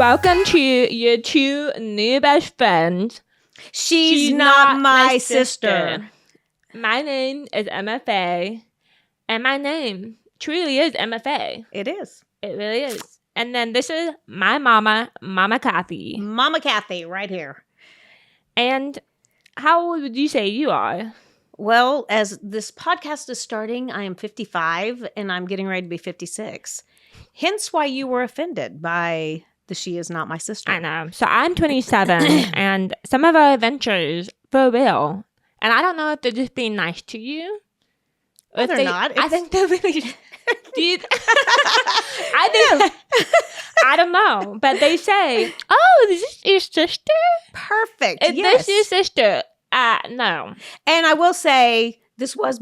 Welcome to your two new best friends. She's not my sister. My name is Emma Faye, and my name truly is Emma Faye. It is. It really is. And then this is my mama, Mama Kathy. Mama Kathy, right here. And how old would you say you are? Well, as this podcast is starting, I am 55, and I'm getting ready to be 56. Hence why you were offended by the She Is Not My Sister. I know. So I'm 27, and some of our adventures, for real. And I don't know if they're just being nice to you. No, they're not. I think they're really... Dude, I don't know. But they say, oh, is this your sister? Perfect. Is this your sister? No. And I will say, this was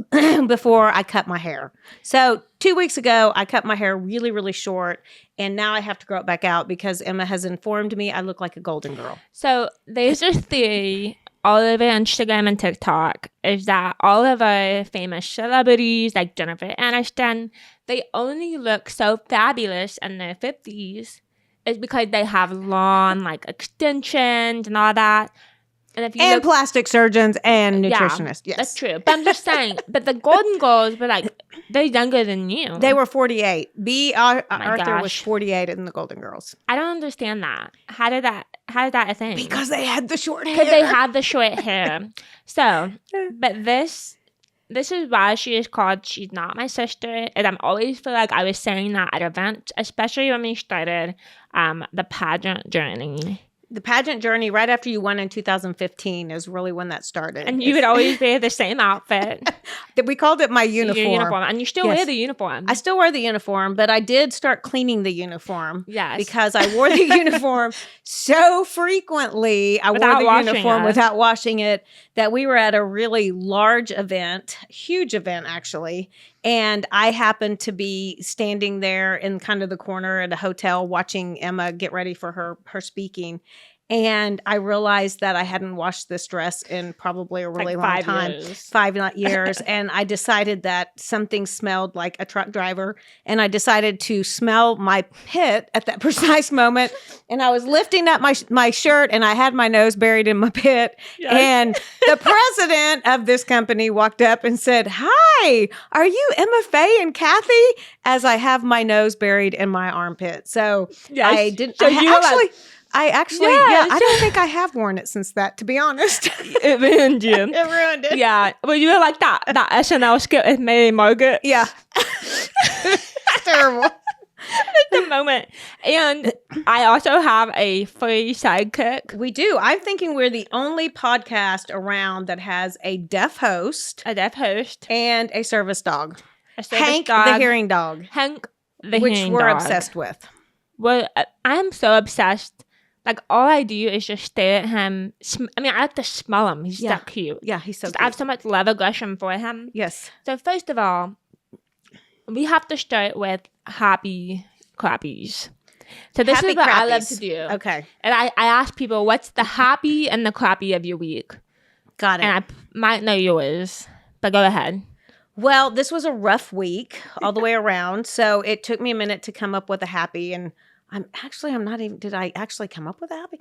before I cut my hair. So 2 weeks ago, I cut my hair really, really short. And now I have to grow it back out because Emma has informed me I look like a golden girl. So there's this theory all over Instagram and TikTok is that all of our famous celebrities like Jennifer Aniston, they only look so fabulous in their 50s is because they have long like extensions and all that. And if you and plastic surgeons and nutritionists. Yeah, yes. That's true. But I'm just saying, but the Golden Girls were like, they're younger than you. They were 48. Arthur gosh. was 48 in the Golden Girls. I don't understand that. How did that a thing? Because they had the short hair. Because they had the short hair. So, but this is why she is called She's Not My Sister. And I'm always feel like I was saying that at events, especially when we started the pageant journey. The pageant journey right after you won in 2015 is really when that started. And you would always wear the same outfit. We called it my uniform. Your uniform. And you still wear the uniform. I still wear the uniform, but I did start cleaning the uniform. Yes. Because I wore the uniform so frequently. I wore the uniform without washing it that we were at a really large event, huge event actually. And I happened to be standing there in kind of the corner at a hotel watching Emma get ready for her speaking. And I realized that I hadn't washed this dress in probably a really long time. 5 years. And I decided that something smelled like a truck driver. And I decided to smell my pit at that precise moment. And I was lifting up my shirt and I had my nose buried in my pit. Yes. And the president of this company walked up and said, "Hi, are you Emma Faye and Kathy?" As I have my nose buried in my armpit. So yes. I didn't. So I don't think I have worn it since that, to be honest. It ruined you. It ruined it. Yeah. Well, you were like that SNL skit with Mary Margaret. Yeah. Terrible. At the moment. And I also have a free sidekick. We do. I'm thinking we're the only podcast around that has a deaf host. And a service dog. Hank, the hearing dog. Which we're obsessed with. Well, I'm so obsessed. Like, all I do is just stare at him. I like to smell him. He's so cute. Yeah, he's so cute. I have so much love aggression for him. Yes. So, first of all, we have to start with happy crappies. So, this is what I love to do. Okay. And I ask people, what's the happy and the crappy of your week? Got it. And I might know yours, but go ahead. Well, this was a rough week all the way around. So, it took me a minute to come up with a happy. And I'm not even, did I actually come up with a happy?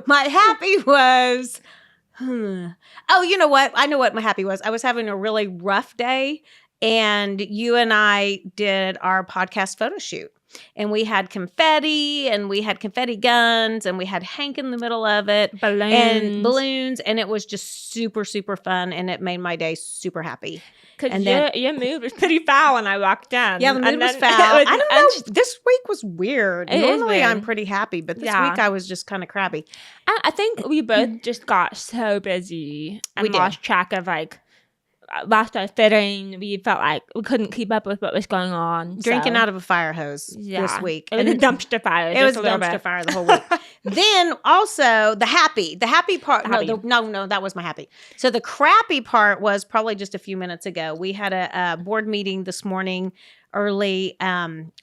My happy was, oh, you know what? I know what my happy was. I was having a really rough day and you and I did our podcast photo shoot. And we had confetti and we had confetti guns and we had Hank in the middle of it. Balloons. And it was just super, super fun. And it made my day super happy. Because your mood was pretty foul when I walked in. Yeah, the mood was foul. I don't know. This week was weird. Normally I'm pretty happy, but this week I was just kind of crabby. I think we both just got so busy and lost track of lost our fitting. We felt like we couldn't keep up with what was going on. Drinking out of a fire hose this week. It was a dumpster fire. It was a dumpster fire the whole week. Then also the happy part. No, that was my happy. So the crappy part was probably just a few minutes ago. We had a board meeting this morning early.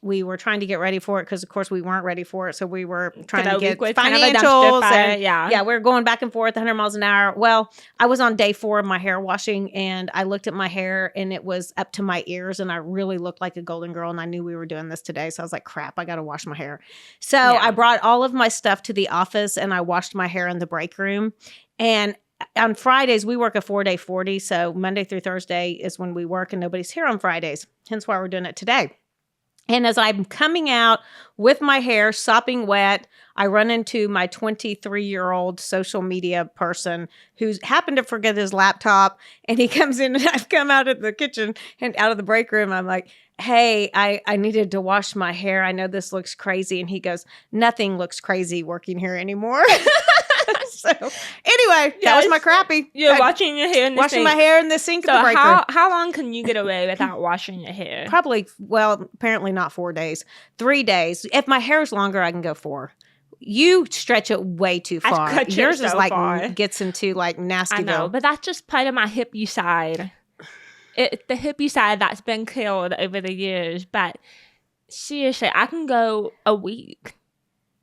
We were trying to get ready for it because, of course, we weren't ready for it. So we were trying to get financials. And, we were going back and forth 100 miles an hour. Well, I was on day 4 of my hair washing, and I looked at my hair, and it was up to my ears, and I really looked like a golden girl, and I knew we were doing this today. So I was like, crap, I got to wash my hair. So I brought all of my stuff to the office, and I washed my hair in the break room. And on Fridays, we work a 4-day 40. So Monday through Thursday is when we work, and nobody's here on Fridays. Hence why we're doing it today. And as I'm coming out with my hair sopping wet, I run into my 23-year-old social media person who's happened to forget his laptop. And he comes in, and I've come out of the kitchen and out of the break room. I'm like, hey, I needed to wash my hair. I know this looks crazy. And he goes, nothing looks crazy working here anymore. So anyway, that was my crappy. You're washing your hair in the sink. Washing my hair in the sink in the break room. How long can you get away without washing your hair? Probably, well, apparently not 4 days. 3 days. If my hair's longer, I can go 4. You stretch it way too far. Yours is like far. Gets into like Nastyville. I know, but that's just part of my hippie side. It's the hippie side that's been killed over the years. But seriously, I can go a week.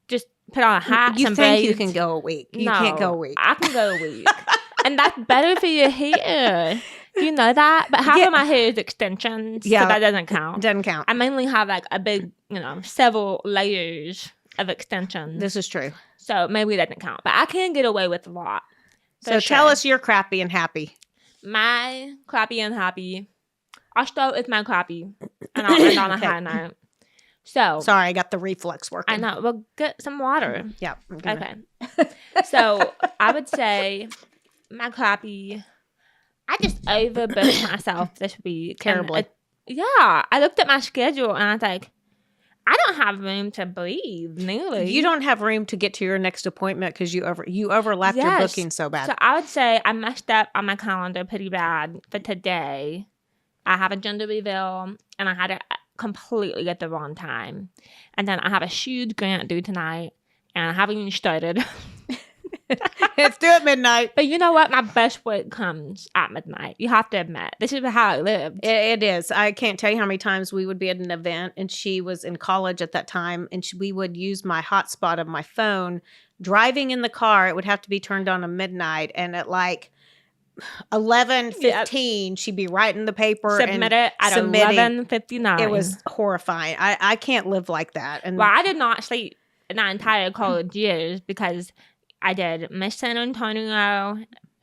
Just put on a hat. You think you can go a week? You can't go a week. I can go a week, and that's better for your hair. Do you know that? But half of my hair is extensions, so that doesn't count. Doesn't count. I mainly have like a big, several layers of extensions. This is true. So maybe it doesn't count, but I can get away with a lot. So tell us your crappy and happy. My crappy and happy. I'll start with my crappy, and I'll end on a high note. So sorry, I got the reflex working. I know. We'll get some water. Yeah. Okay. So I would say my crappy. I just overbooked myself this week. Terribly. I looked at my schedule and I was like, I don't have room to breathe nearly. You don't have room to get to your next appointment because you overlapped your booking so bad. So I would say I messed up on my calendar pretty bad for today. I have a gender reveal, and I had to completely at the wrong time. And then I have a huge grant due tonight, and I haven't even started. It's due at midnight. But you know what? My best work comes at midnight. You have to admit. This is how I lived. It is. I can't tell you how many times we would be at an event, and she was in college at that time, and we would use my hotspot of my phone. Driving in the car, it would have to be turned on at midnight, and at like 11:15, she'd be writing the paper Submit it at 11:59. It was horrifying. I can't live like that. And well, I did not sleep in that entire college years because I did Miss San Antonio,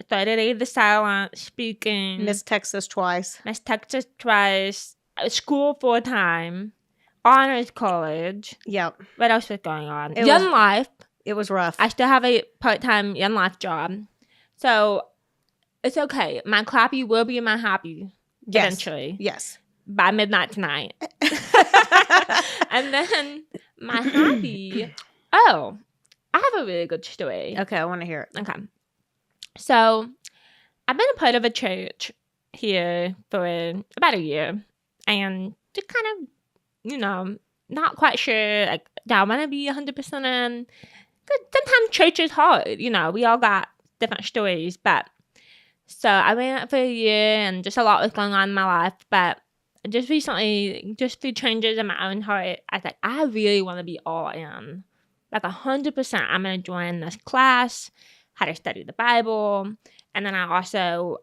30 Days of Silence, speaking. Miss Texas twice. School full-time, honors college. Yep. What else was going on? Young Life. It was rough. I still have a part-time Young Life job. So it's okay. My crappy will be my happy eventually. Yes. By midnight tonight. And then my happy. Oh, I have a really good story. Okay, I want to hear it. Okay. So I've been a part of a church here for about a year. And just kind of, not quite sure. Like, do I want to be 100% in? Because sometimes church is hard. We all got different stories. But so I went for a year, and just a lot was going on in my life. But just recently, just through changes in my own heart, I was like, I really want to be all in. Like 100%, I'm going to join this class, how to study the Bible. And then I also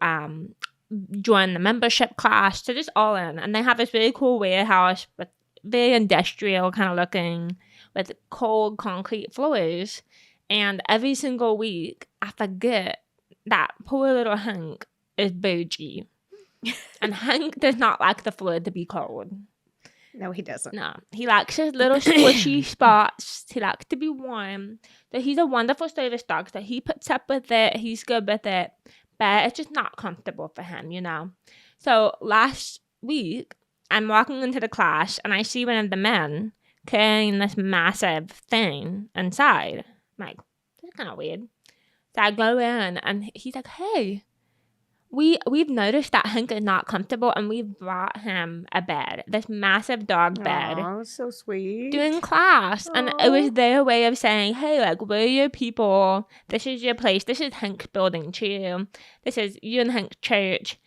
joined the membership class. So just all in. And they have this really cool warehouse, with very industrial kind of looking, with cold concrete floors. And every single week, I forget that poor little Hank is bougie. And Hank does not like the floor to be cold. No, he doesn't. No. He likes his little squishy spots. He likes to be warm. So he's a wonderful service dog. So he puts up with it. He's good with it. But it's just not comfortable for him, So last week, I'm walking into the class, and I see one of the men carrying this massive thing inside. I'm like, this is kind of weird. So I go in, and he's like, hey, we've noticed that Hank is not comfortable, and we've brought him a bed, this massive dog bed. Oh, so sweet. During class. And it was their way of saying, hey, like, we're your people. This is your place. This is Hank's building too. This is you and Hank's church.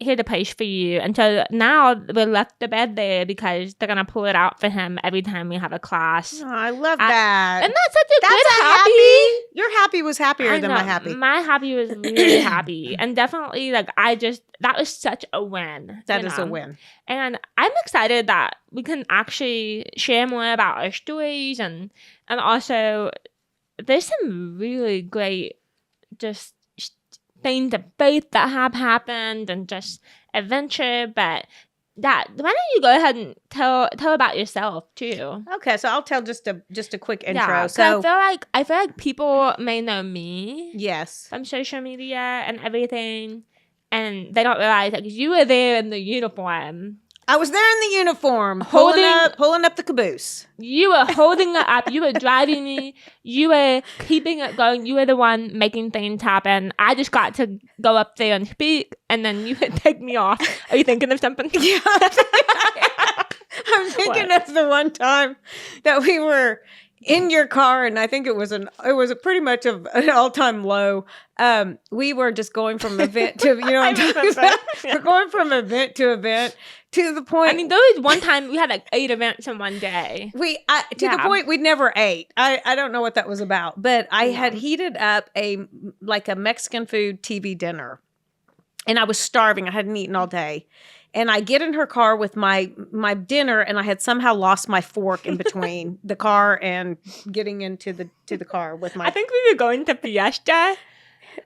here's a place for you. And so now we left the bed there because they're going to pull it out for him every time we have a class. Oh, I love that. And that's such a good happy. Your happy was happier than my happy. My happy was really happy. And definitely, like, that was such a win. That is a win. And I'm excited that we can actually share more about our stories. And also, there's some really great just things of faith that have happened and just adventure. But why don't you go ahead and tell about yourself too? Okay, so I'll tell just a quick intro. Yeah, so I feel like people may know me, yes, from social media and everything, and they don't realize like you were there in the uniform. I was there in the uniform, pulling up the caboose. You were holding it up. You were driving me. You were keeping it going. You were the one making things happen. I just got to go up there and speak, and then you would take me off. Are you thinking of something? Yeah. I'm thinking of the one time that we were in your car, and I think it was pretty much an all-time low. We were just going from event to, we're going from event to event. To the point, I mean, there was one time we had like 8 events in one day. The point we never ate. I don't know what that was about, but I had heated up a Mexican food TV dinner, and I was starving. I hadn't eaten all day, and I get in her car with my dinner, and I had somehow lost my fork in between the car and getting into the car with my. I think we were going to Fiesta,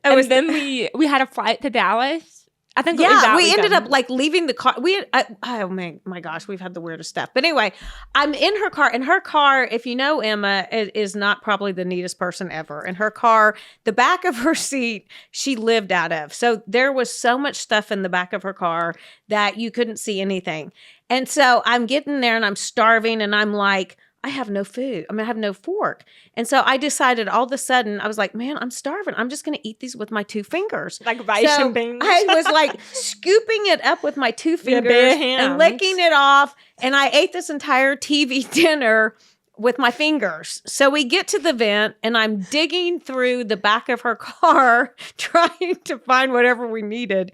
and then we had a flight to Dallas. I think we ended up like leaving the car. Oh my gosh, we've had the weirdest stuff. But anyway, I'm in her car, and her car, if you know Emma, is not probably the neatest person ever. In her car, the back of her seat, she lived out of. So there was so much stuff in the back of her car that you couldn't see anything. And so I'm getting there and I'm starving, and I'm like, I have no food. I have no fork. And so I decided all of a sudden, I was like, man, I'm starving. I'm just going to eat these with my 2 fingers. Like rice and beans. I was like scooping it up with my 2 fingers and licking it off. And I ate this entire TV dinner with my fingers. So we get to the vent, and I'm digging through the back of her car, trying to find whatever we needed.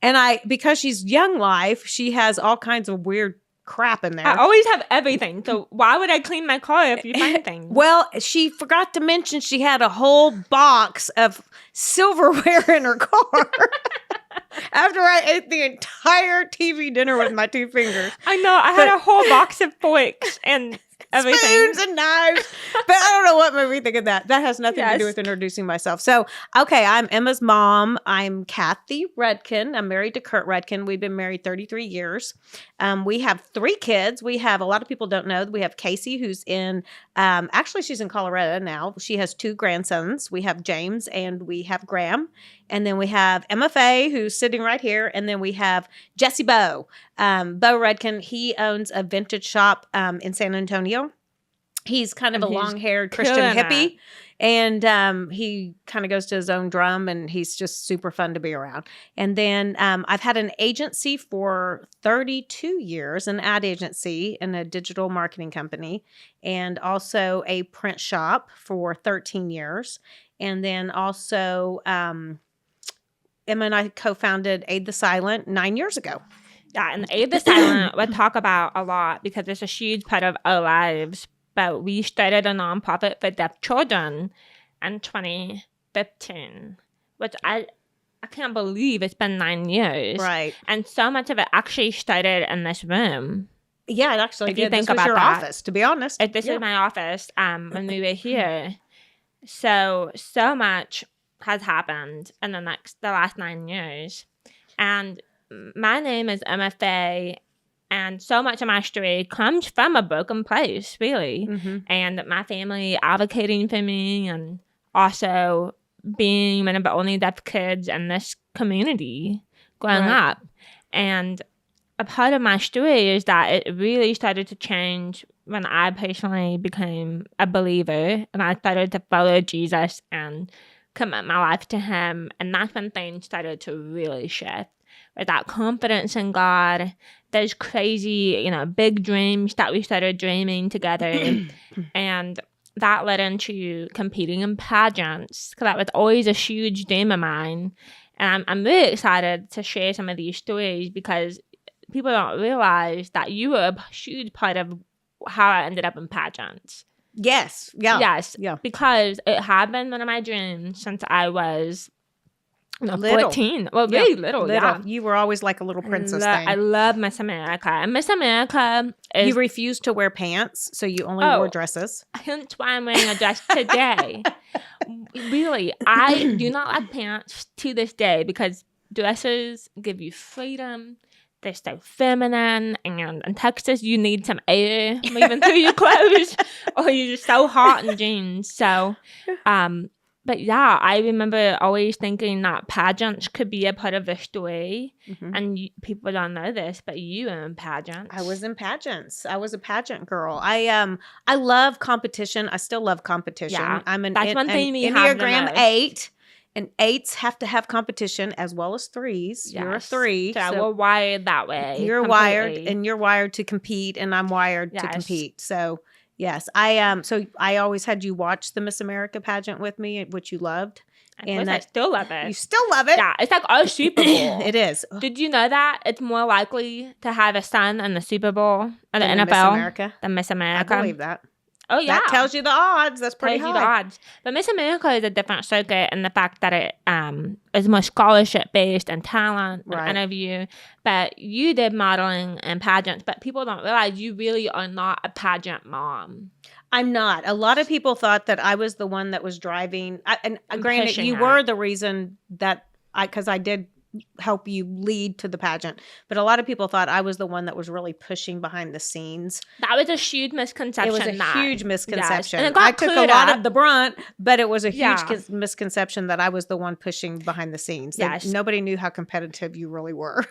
And because she's Young Life, she has all kinds of weird crap in there. I always have everything. So why would I clean my car if you find things? Well, she forgot to mention she had a whole box of silverware in her car. After I ate the entire TV dinner with my 2 fingers. I know. I had a whole box of forks and everything. Spoons and knives. But I don't know what made me think of that. That has nothing to do with introducing myself. So, okay, I'm Emma's mom. I'm Kathy Redkin. I'm married to Kurt Redkin. We've been married 33 years. We have 3 kids. We have, a lot of people don't know, we have Casey, who's in, actually she's in Colorado now. She has 2 grandsons. We have James and we have Graham. And then we have Emma Faye, who's sitting right here. And then we have Jesse Bo. Bo Redkin, he owns a vintage shop in San Antonio. He's kind of a long-haired Christian hippie. And he kind of goes to his own drum, and he's just super fun to be around. And then I've had an agency for 32 years, an ad agency and a digital marketing company, and also a print shop for 13 years. And then also Emma and I co-founded Aid the Silent 9 years ago. Yeah, and Aid the Silent we talk about a lot because it's a huge part of our lives. But we started a nonprofit for deaf children in 2015, which I can't believe it's been 9 years. Right. And so much of it actually started in this room. Yeah, it actually did. This was your office, to be honest. This is my office when we were here. So much has happened in the last 9 years. And my name is Emma Faye. And so much of my story comes from a broken place, really. Mm-hmm. And my family advocating for me, and also being one of the only deaf kids in this community growing up. And a part of my story is that it really started to change when I personally became a believer, and I started to follow Jesus and commit my life to him. And that's when things started to really shift. With that confidence in God, those crazy, big dreams that we started dreaming together. And that led into competing in pageants, because that was always a huge dream of mine. And I'm really excited to share some of these stories because people don't realize that you were a huge part of how I ended up in pageants. Yes. Yeah. Yes. Yeah. Because it had been one of my dreams since I was little. 14. Well, really little. Yeah. You were always like a little princess thing. I love Miss America. And Miss America is... You refused to wear pants, so you only wore dresses. Hence why I'm wearing a dress today. Really, I do not like pants to this day because dresses give you freedom. They're so feminine, and in Texas, you need some air moving through your clothes, or you're just so hot in jeans. So, but yeah, I remember always thinking that pageants could be a part of the story, and people don't know this, but you were in pageants. I was in pageants. I was a pageant girl. I love competition. I still love competition. Yeah, that's one thing we have Enneagram the 8. And 8s have to have competition as well as 3s. Yes. You're a 3. So we're wired that way. You're wired, and you're wired to compete, and I'm wired to compete. So, yes. So I always had you watch the Miss America pageant with me, which you loved. And I still love it. You still love it? Yeah. It's like our Super Bowl. It is. Did you know that it's more likely to have a son in the Super Bowl and the NFL Miss America? Than Miss America? I believe that. Oh, yeah. That tells you the odds. That's pretty high. The odds. But Miss America is a different circuit in the fact that it is more scholarship-based and talent and interview. But you did modeling and pageants, but people don't realize you really are not a pageant mom. I'm not. A lot of people thought that I was the one that was driving. And granted, you were the reason that because I did help you lead to the pageant, but a lot of people thought I was the one that was really pushing behind the scenes. That was a huge misconception. It was a huge misconception. Yes. And I took a lot of the brunt, but it was a huge misconception that I was the one pushing behind the scenes. Yes. Nobody knew how competitive you really were.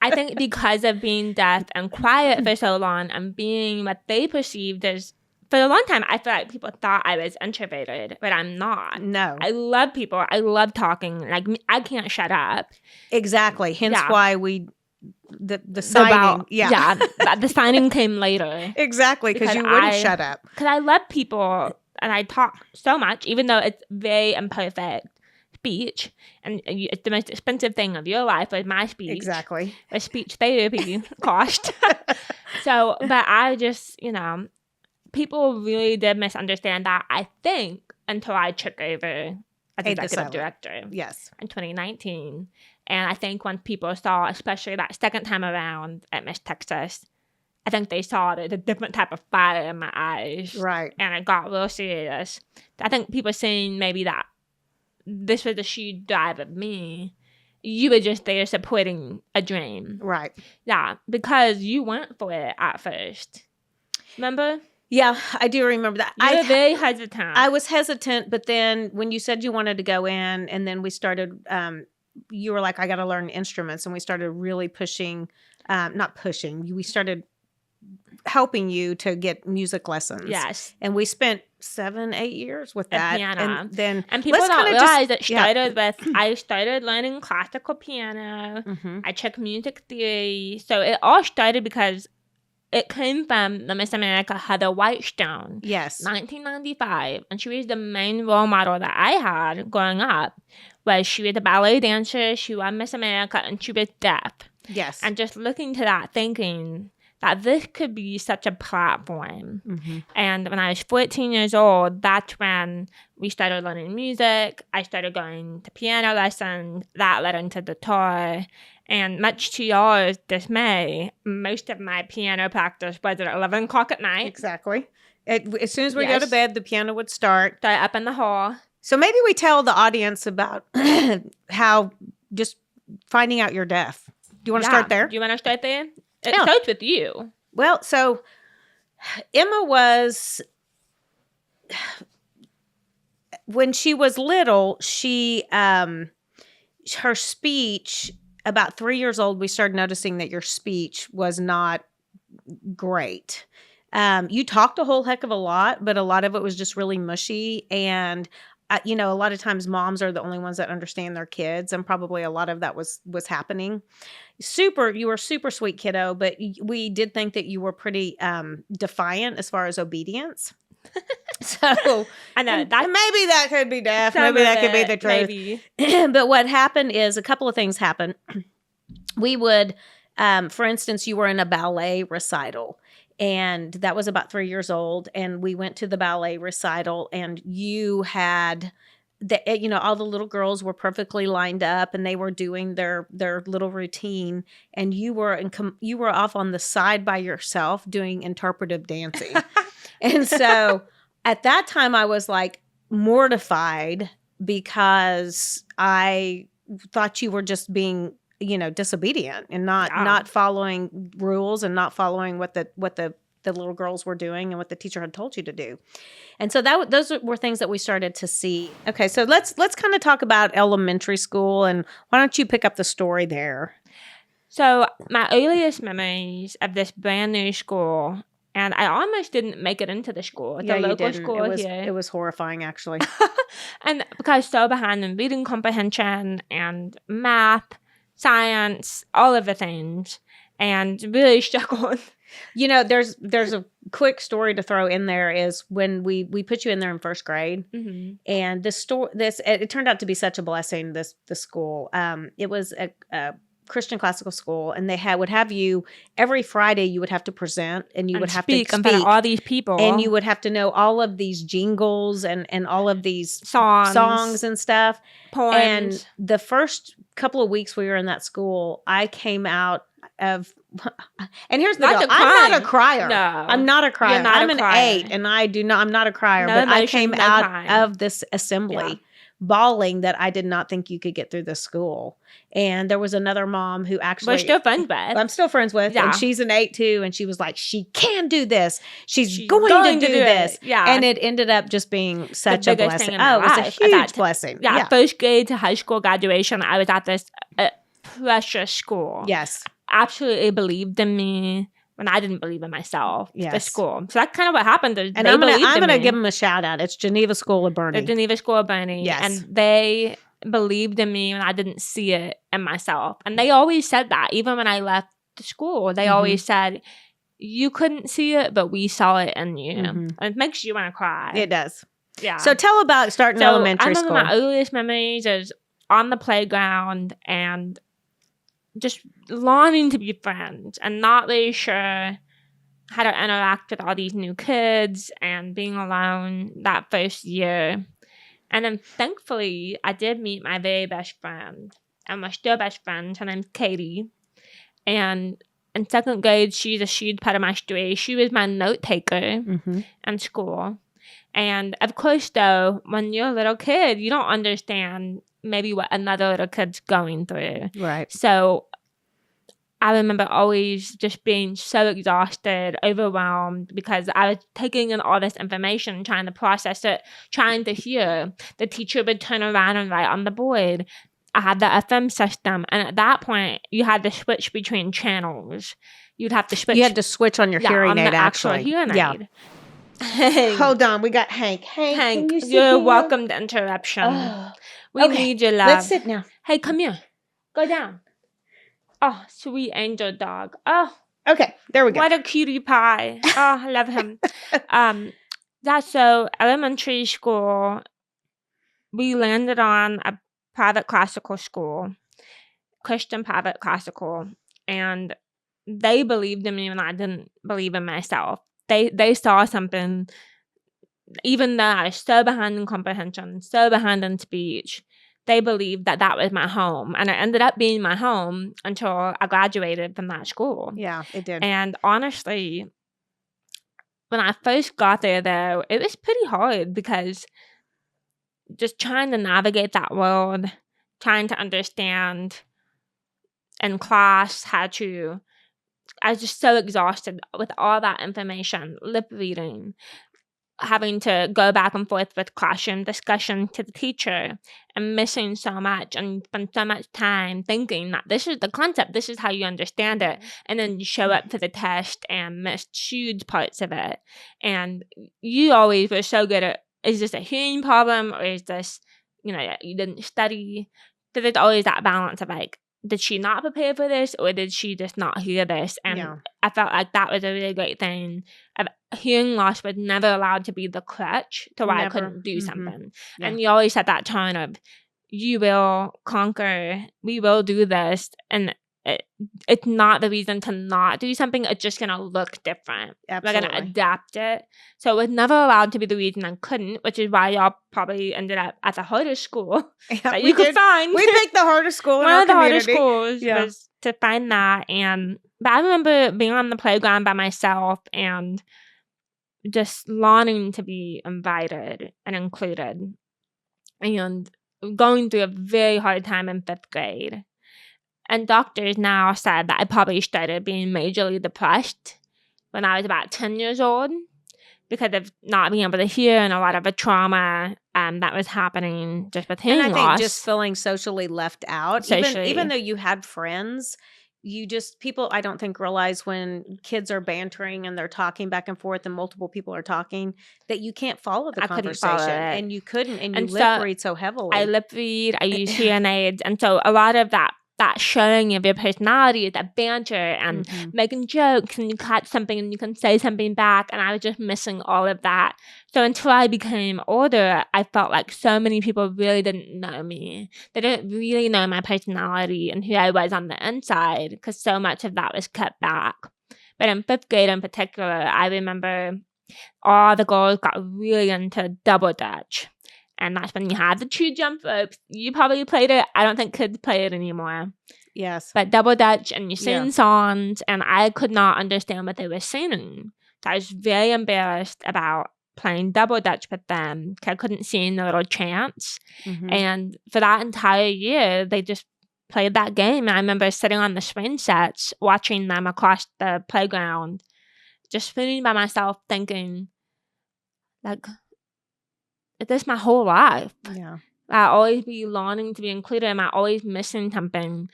I think because of being deaf and quiet for so long and being what they perceived as, for a long time, I feel like people thought I was introverted, but I'm not. No. I love people. I love talking. Like, I can't shut up. Exactly. Hence why the signing. The signing came later. Exactly, because you wouldn't shut up. Because I love people, and I talk so much, even though it's very imperfect speech, and it's the most expensive thing of your life was my speech. Exactly. A speech therapy cost. So, but I just, people really did misunderstand that, I think, until I took over as executive director. Yes. In 2019. And I think when people saw, especially that second time around at Miss Texas, I think they saw the different type of fire in my eyes. Right. And it got real serious. I think people saying maybe that this was a huge drive of me. You were just there supporting a dream. Right. Yeah, because you went for it at first. Remember? Yeah, I do remember that. You were very hesitant. I was hesitant, but then when you said you wanted to go in, and then we started, you were like, I got to learn instruments. And we started really pushing, not pushing, we started helping you to get music lessons. Yes. And we spent 7-8 years with that. Piano. And people don't realize it started with, I started learning classical piano. Mm-hmm. I took music theory. So it all started because it came from the Miss America Heather Whitestone. Yes. 1995. And she was the main role model that I had growing up. Was she was a ballet dancer, she won Miss America, and she was deaf. Yes. And just looking to that, thinking that this could be such a platform. Mm-hmm. And when I was 14 years old, that's when we started learning music. I started going to piano lessons. That led into the tour. And much to your dismay, most of my piano practice was at 11 o'clock at night. Exactly. As soon as we go to bed, the piano would start. Start up in the hall. So maybe we tell the audience about how just finding out you're deaf. Do you want to start there? Do you want to start there? It starts with you. Well, so Emma was, when she was little, her speech, about 3 years old, we started noticing that your speech was not great. You talked a whole heck of a lot, but a lot of it was just really mushy. And, a lot of times moms are the only ones that understand their kids. And probably a lot of that was happening. You were a super sweet kiddo, but we did think that you were pretty defiant as far as obedience. So I know maybe that could be deaf. Maybe that could be the truth. Maybe. But what happened is a couple of things happened. We would, for instance, you were in a ballet recital, and that was about 3 years old. And we went to the ballet recital, and you had all the little girls were perfectly lined up, and they were doing their little routine, and you were off on the side by yourself doing interpretive dancing. And so at that time I was like mortified because I thought you were just being disobedient and not following rules and not following what the little girls were doing and what the teacher had told you to do. And so those were things that we started to see. Okay, so let's kind of talk about elementary school, and why don't you pick up the story there? So my earliest memories of this brand new school, and I almost didn't make it into the school. Yeah, the local you didn't. school here. It was horrifying, actually. And because I was so behind in reading comprehension and math, science, all of the things, and really struggled. There's a quick story to throw in there is when we put you in there in first grade, mm-hmm. and it turned out to be such a blessing. The school, it was a Christian classical school, and they would have you every Friday. You would have to present, and you would have to speak in front of all these people, and you would have to know all of these jingles and all of these songs and stuff. Poems. And the first couple of weeks we were in that school, I came out of. And here's the deal. I'm not a crier. No, I'm not a crier. I'm an 8, and I'm not a crier. But I came out of this assembly bawling that I did not think you could get through this school. And there was another mom who actually we're still friends with. I'm still friends with, and she's an 8 too. And she was like, she can do this. She's going to do this. Yeah, and it ended up just being such a blessing. It was a huge blessing. Yeah, first grade to high school graduation, I was at this precious school. Yes. Absolutely believed in me when I didn't believe in myself. Yes. The school. So that's kind of what happened. And I'm gonna give them a shout out. It's Geneva School of Bernie. The Geneva School of Bernie. Yes. And they believed in me when I didn't see it in myself. And they always said that. Even when I left the school, they always said, you couldn't see it, but we saw it in you. And it makes you want to cry. It does. Yeah. So tell about starting elementary school. My earliest memories is on the playground and just longing to be friends and not really sure how to interact with all these new kids and being alone that first year. And then thankfully, I did meet my very best friend. And we're still best friends. Her name's Katie. And in second grade, she's a huge part of my story. She was my note taker in school. And of course, though, when you're a little kid, you don't understand maybe what another little kid's going through. Right. So I remember always just being so exhausted, overwhelmed, because I was taking in all this information, trying to process it, trying to hear. The teacher would turn around and write on the board. I had the FM system, and at that point, you had to switch between channels. You'd have to switch. You had to switch on your hearing aid, actually. Hearing aid. Hold on, we got Hank. Hank, you're welcome to interruption. Oh, we need your love. Let's sit now. Hey, come here. Go down. Oh, sweet angel dog. Oh. Okay, there we go. What a cutie pie. Oh, I love him. So elementary school, we landed on a private classical school, Christian private classical, and they believed in me when I didn't believe in myself. They saw something, even though I was so behind in comprehension, so behind in speech. They believed that was my home. And it ended up being my home until I graduated from that school. Yeah, it did. And honestly, when I first got there, though, it was pretty hard because just trying to navigate that world, trying to understand in class I was just so exhausted with all that information, lip reading, having to go back and forth with classroom discussion to the teacher and missing so much and spend so much time thinking that this is the concept, this is how you understand it. And then you show up for the test and miss huge parts of it. And you always were so good at, is this a hearing problem or is this, you didn't study? So there's always that balance of like, did she not prepare for this, or did she just not hear this? And I felt like that was a really great thing. Hearing loss was never allowed to be the crutch to why I couldn't do something. Yeah. And you always had that tone of, you will conquer, we will do this, and it's not the reason to not do something. It's just going to look different. Absolutely. We're going to adapt it. So it was never allowed to be the reason I couldn't, which is why y'all probably ended up at the hardest school that you could find. We picked the hardest school in our community. One of the hardest schools was to find that. But I remember being on the playground by myself and just longing to be invited and included, and going through a very hard time in 5th grade. And doctors now said that I probably started being majorly depressed when I was about 10 years old because of not being able to hear and a lot of the trauma that was happening just with hearing loss. And I think just feeling socially left out. Even though you had friends, people I don't think realize when kids are bantering and they're talking back and forth and multiple people are talking that you can't follow the conversation. And you couldn't, and you lip read so heavily. I lip read, I use hearing aids, and so a lot of that showing of your personality, that banter and making jokes, and you catch something and you can say something back, and I was just missing all of that. So until I became older, I felt like so many people really didn't know me. They didn't really know my personality and who I was on the inside, because so much of that was kept back. But in 5th grade in particular, I remember all the girls got really into double dutch. And that's when you had the 2 jump ropes. You probably played it. I don't think kids play it anymore. Yes. But double dutch, and you sing songs, and I could not understand what they were singing. So I was very embarrassed about playing double dutch with them because I couldn't sing the little chants. And for that entire year, they just played that game. And I remember sitting on the swing sets, watching them across the playground, just sitting by myself thinking, like, this is my whole life. Yeah. I always be longing to be included. Am I always missing something?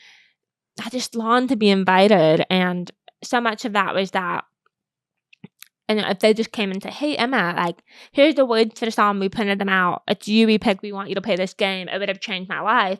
I just long to be invited. And so much of that was that, and if they just came and said, hey, Emma, like, here's the words for the song, we printed them out. It's you, we picked, we want you to play this game. It would have changed my life.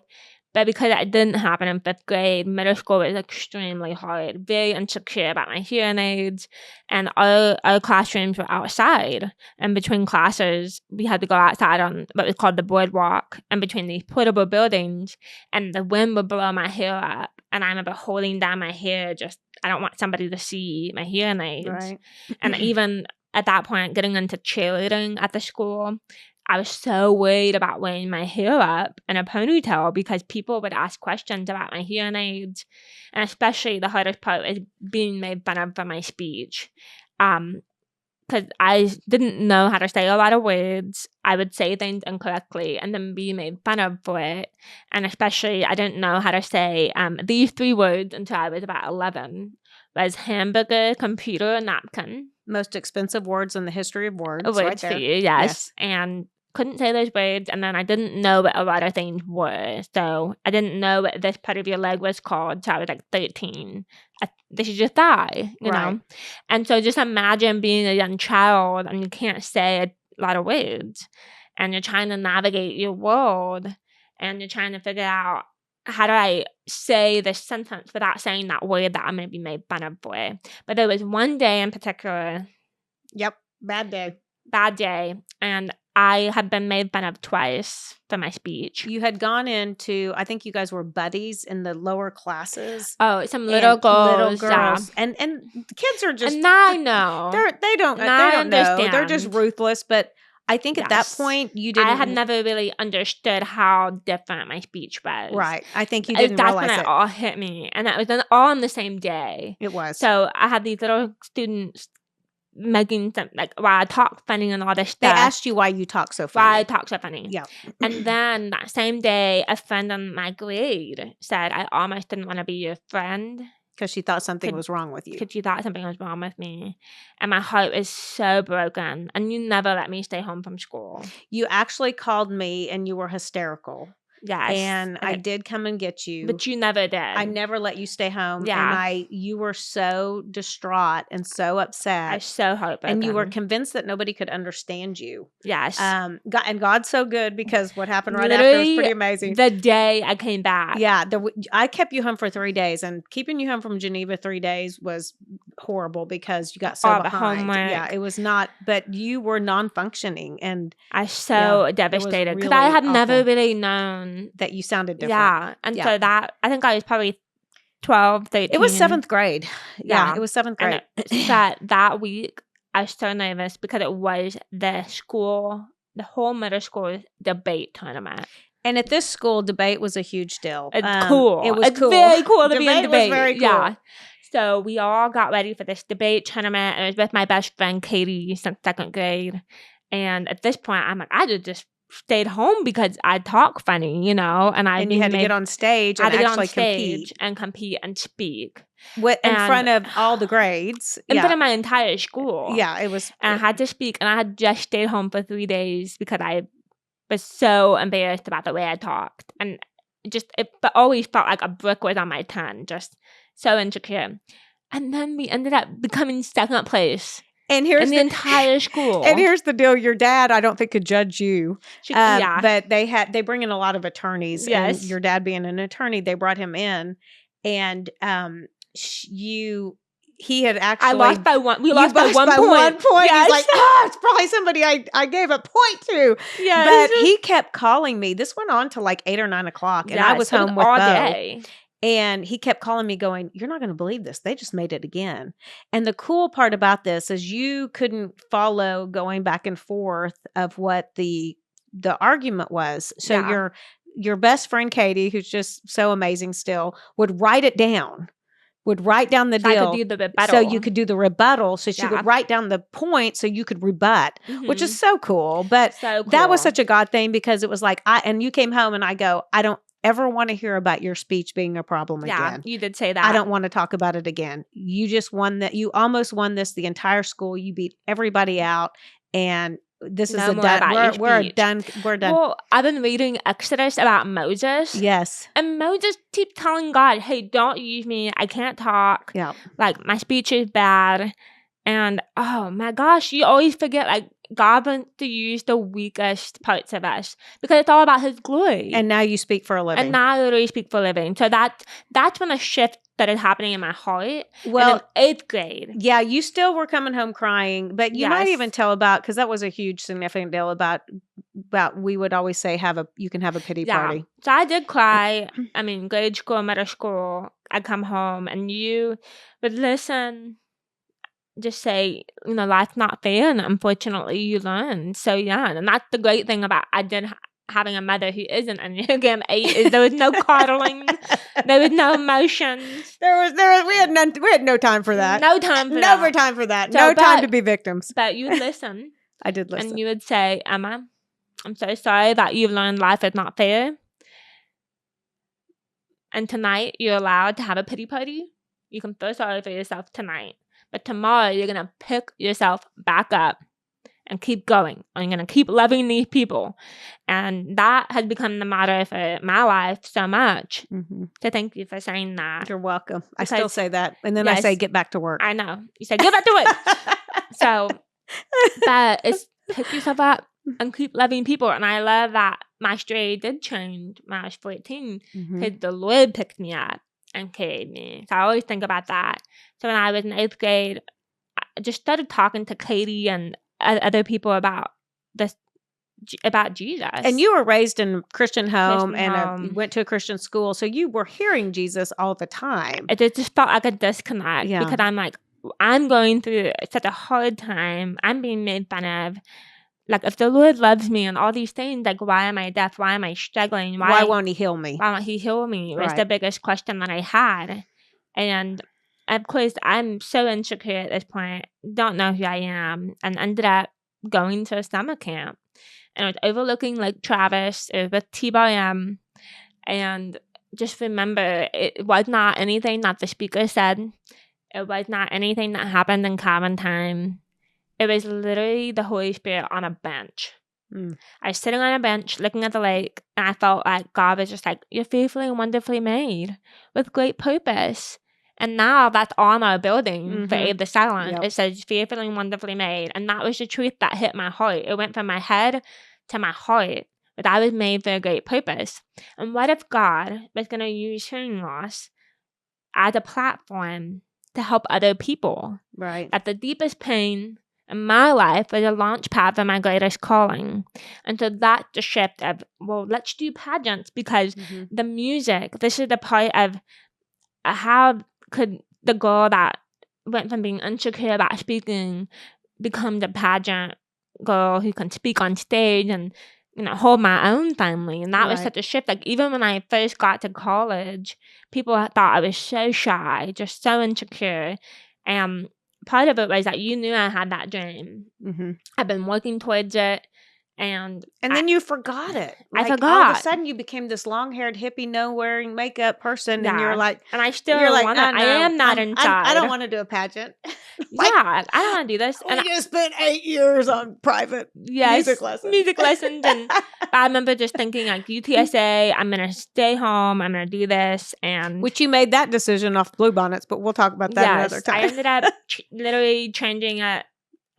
But because it didn't happen in 5th grade, middle school was extremely hard, very insecure about my hearing aids, and our classrooms were outside. And between classes, we had to go outside on what was called the boardwalk, and between these portable buildings, and the wind would blow my hair up. And I remember holding down my hair, just, I don't want somebody to see my hearing aids. Right. And even at that point, getting into cheerleading at the school, I was so worried about wearing my hair up in a ponytail because people would ask questions about my hearing aids. And especially the hardest part was being made fun of for my speech. Because I didn't know how to say a lot of words. I would say things incorrectly and then be made fun of for it. And especially, I didn't know how to say these 3 words until I was about 11. Was hamburger, computer, napkin. Most expensive words in the history of words. Right there. Yes. And couldn't say those words, and then I didn't know what a lot of things were. So I didn't know what this part of your leg was called. So I was like 13. This is your thigh, you know? And so just imagine being a young child and you can't say a lot of words, and you're trying to navigate your world, and you're trying to figure out, how do I say this sentence without saying that word that I'm going to be made fun of for? But there was one day in particular. Yep. Bad day. And I had been made fun of twice for my speech. You had gone into, I think you guys were buddies in the lower classes. Oh, some little girls. Yeah. And the kids are just. And now I know. They don't know. They're just ruthless. But I think at that point you didn't. I had never really understood how different my speech was. Right. I think you didn't realize it. That's when it all hit me. And it was all on the same day. It was. So I had these little students making some, like, why I talk funny and all this stuff. They asked you why you talk so funny. Why I talk so funny. Yeah. And then that same day, a friend in my grade said, I almost didn't want to be your friend. Because she thought something was wrong with you. Because she thought something was wrong with me. And my heart is so broken. And you never let me stay home from school. You actually called me and you were hysterical. Yes. And I did come and get you. But you never did. I never let you stay home. Yeah. And you were so distraught and so upset. I was so heartbroken. And you were convinced that nobody could understand you. Yes. And God's so good because what happened right after was pretty amazing. The day I came back. Yeah. I kept you home for 3 days, and keeping you home from Geneva 3 days was horrible because you got so behind. Homework. Yeah, it was not, but you were non-functioning, and I was so devastated because I had never really known that you sounded different. Yeah. And so that, I think I was probably 12, 13. It was 7th grade. Yeah, it was 7th grade. And that week, I was so nervous because it was the whole middle school debate tournament. And at this school, debate was a huge deal. It's cool. It was cool. Very cool to be in debate. Was very cool. Yeah. So we all got ready for this debate tournament. And it was with my best friend, Katie, since 2nd grade. And at this point, I'm like, I just stayed home because I talk funny, and you had to get on stage and actually compete and speak in front of all the grades, in front of my entire school. Yeah, it was. And I had to speak, and I had just stayed home for 3 days because I was so embarrassed about the way I talked, and it always felt like a brick was on my tongue, just so insecure. And then we ended up becoming 2nd place. And here's the entire school. And here's the deal: your dad, I don't think, could judge you. But they bring in a lot of attorneys. Yes. And your dad being an attorney, they brought him in, and he had actually. I lost by one. We lost by 1 point. 1 point. Yes. He's like, it's probably somebody I gave a point to. Yes. But he kept calling me. This went on to like 8 or 9 o'clock, and I was home with all Bo. day. And he kept calling me going, you're not going to believe this. They just made it again. And the cool part about this is you couldn't follow going back and forth of what the argument was. So your best friend, Katie, who's just so amazing still, would write it down. Would write down the deal. I could do the rebuttal. So you could do the rebuttal. So she would write down the point so you could rebut, which is so cool. But that was such a God thing because it was like, and you came home and I go, I don't ever want to hear about your speech being a problem again. Yeah, you did say that. I don't want to talk about it again. You just won that. You almost won this, the entire school. You beat everybody out. And this is a done. We're done. We're done. Well, I've been reading Exodus about Moses. Yes. And Moses keeps telling God, hey, don't use me. I can't talk. Yeah. Like, my speech is bad. And, oh my gosh, you always forget, like, God wants to use the weakest parts of us because it's all about his glory. And now you speak for a living. And now I literally speak for a living. So that's when a shift started happening in my heart. Well, in 8th grade. Yeah, you still were coming home crying, but you might even tell about, because that was a huge significant deal about we would always say you can have a pity party. So I did cry. I mean, grade school, middle school, I'd come home and you would listen. Just say, life's not fair, and unfortunately you learn so young. And that's the great thing about having a mother who isn't Enneagram 8 is there was no coddling, there was no emotions. We had no time for that. No time for Never that. time for that. So, no time to be victims. But you would listen. I did listen. And you would say, Emma, I'm so sorry that you've learned life is not fair. And tonight you're allowed to have a pity party. You can feel sorry for yourself tonight. But tomorrow, you're going to pick yourself back up and keep going. And you're going to keep loving these people. And that has become the motto for my life so much. Mm-hmm. So thank you for saying that. You're welcome. I still say that. And then I say, get back to work. I know. You say, get back to work. So, but it's pick yourself up and keep loving people. And I love that my story did change when I was 14 because the Lord picked me up and carried me. So I always think about that. So when I was in 8th grade, I just started talking to Katie and other people about Jesus. And you were raised in a Christian home and went to a Christian school. So you were hearing Jesus all the time. It just felt like a disconnect because I'm like, I'm going through such a hard time. I'm being made fun of. Like, if the Lord loves me and all these things, like, why am I deaf? Why am I struggling? Why won't he heal me? Why won't he heal me? Was the biggest question that I had. And, of course, I'm so insecure at this point. Don't know who I am. And ended up going to a summer camp. And I was overlooking Lake Travis. It was with TBM. And just remember, it was not anything that the speaker said. It was not anything that happened in Calvin time. It was literally the Holy Spirit on a bench. I was sitting on a bench looking at the lake, and I felt like God was just like, you're fearfully and wonderfully made with great purpose. And now that's on our building for Abe the Silent. Yep. It says fearfully and wonderfully made. And that was the truth that hit my heart. It went from my head to my heart. That I was made for a great purpose. And what if God was going to use hearing loss as a platform to help other people? Right. That the deepest pain in my life was a launch pad for my greatest calling. And so that's the shift of, well, let's do pageants, because the music, this is the part of how could the girl that went from being insecure about speaking become the pageant girl who can speak on stage and, you know, hold my own family. And that was such a shift. Like, even when I first got to college, people thought I was so shy, just so insecure. And part of it was that you knew I had that dream. I've been working towards it. And then you forgot it. Like, I forgot. All of a sudden, you became this long-haired hippie, no-wearing makeup person, and you're like, and I still want to. I am not inside. I don't want to do a pageant. I don't want to do this. And I just spent 8 years on private music lessons. And I remember just thinking, like, UTSA, I'm gonna stay home. I'm gonna do this, and which you made that decision off Bluebonnets, but we'll talk about that another time. I ended up literally changing it